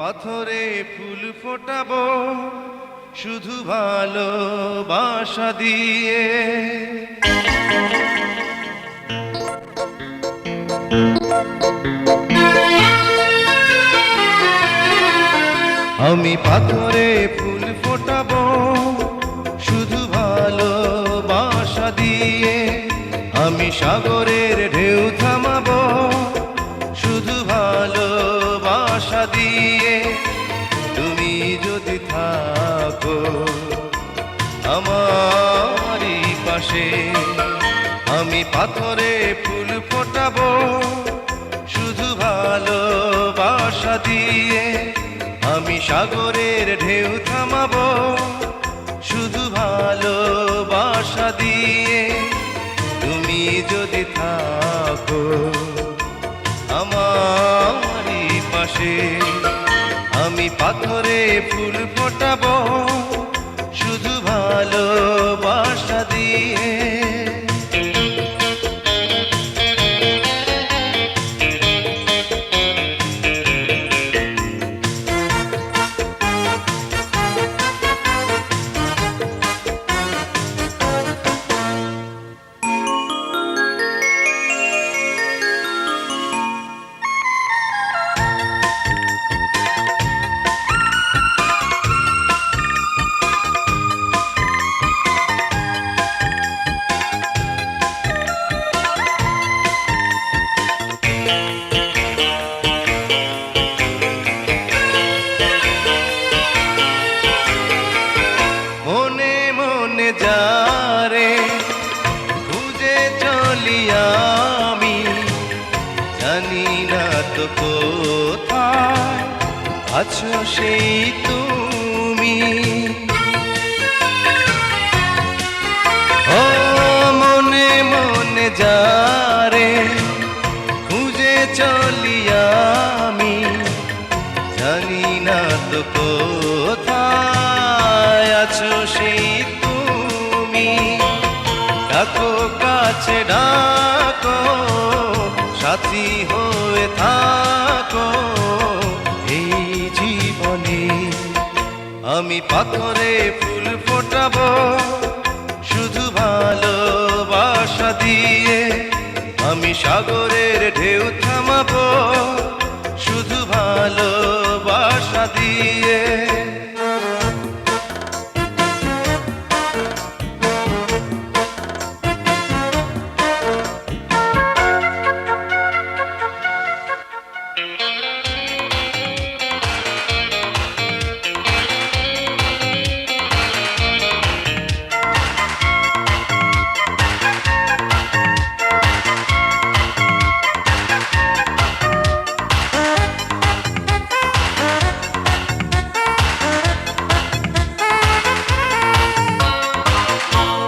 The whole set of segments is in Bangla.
পাথরে ফুল ফোটাবো শুধু ভালোবাসা দিয়ে। আমি পাথরে ফুল ফোটাবো শুধু ভালোবাসা দিয়ে। আমি সাগরের ঢেউ থামাবো শুধু ভালোবাসা দিয়ে। তুমি যদি থাকো আমারই পাশে, আমি পাথরে ফুল ফোটাবো শুধু ভালোবাসা দিয়ে। আমি সাগরের ঢেউ থামাবো শুধু ভালোবাসা দিয়ে। তুমি যদি থাকো আমারই পাশে, আমি পাথরে ফুল ফোটাবো শুধু ভালোবাসা দিয়ে। যারে খুঁজে চলি আমি, জানি না তো কোথায় আছো সেই তুমি। ও মনে মনে যারে খুঁজে চলি আমি, জানি না তো কোথায় আছো সেই তুমি। ডাকো কাছে ডাকো, সাথী হয়ে থাকো এই জীবনে। আমি পাথরে ফুল ফোটাবো শুধু ভালোবাসা দিয়ে। আমি সাগরের ঢেউ থামাবো শুধু ভালোবাসা দিয়ে।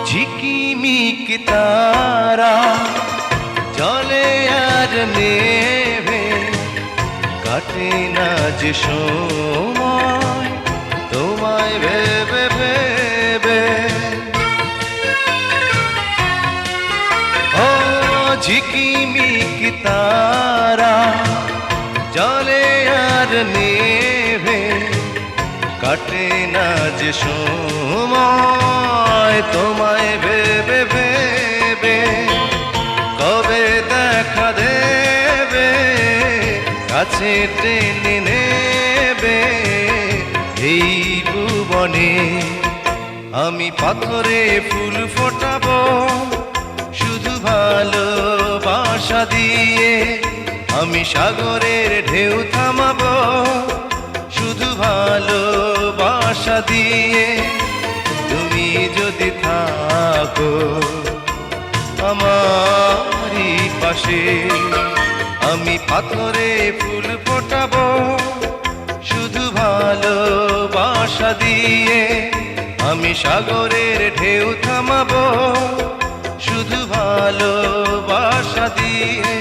ঝিকিমিক তারা জলে আর নেভে, কাটে না যে সময় তোমায় ভেবে ভেবে। ও ঝিকিমিক তারা জলে আর নেভে, কাটে না যে সময় তোমায় ভেবে ভেবে। কবে দেখা দেবে কাছে টেনে নেবে এই ভুবনে। আমি পাথরে ফুল ফোটাবো শুধু ভালোবাসা দিয়ে। আমি সাগরের ঢেউ থামাবো শুধু ভালোবাসা দিয়ে। তুমি যদি থাকো আমারই পাশে, আমি পাথরে ফুল ফোটাবো শুধু ভালোবাসা দিয়ে। আমি সাগরের ঢেউ থামাবো শুধু ভালোবাসা দিয়ে।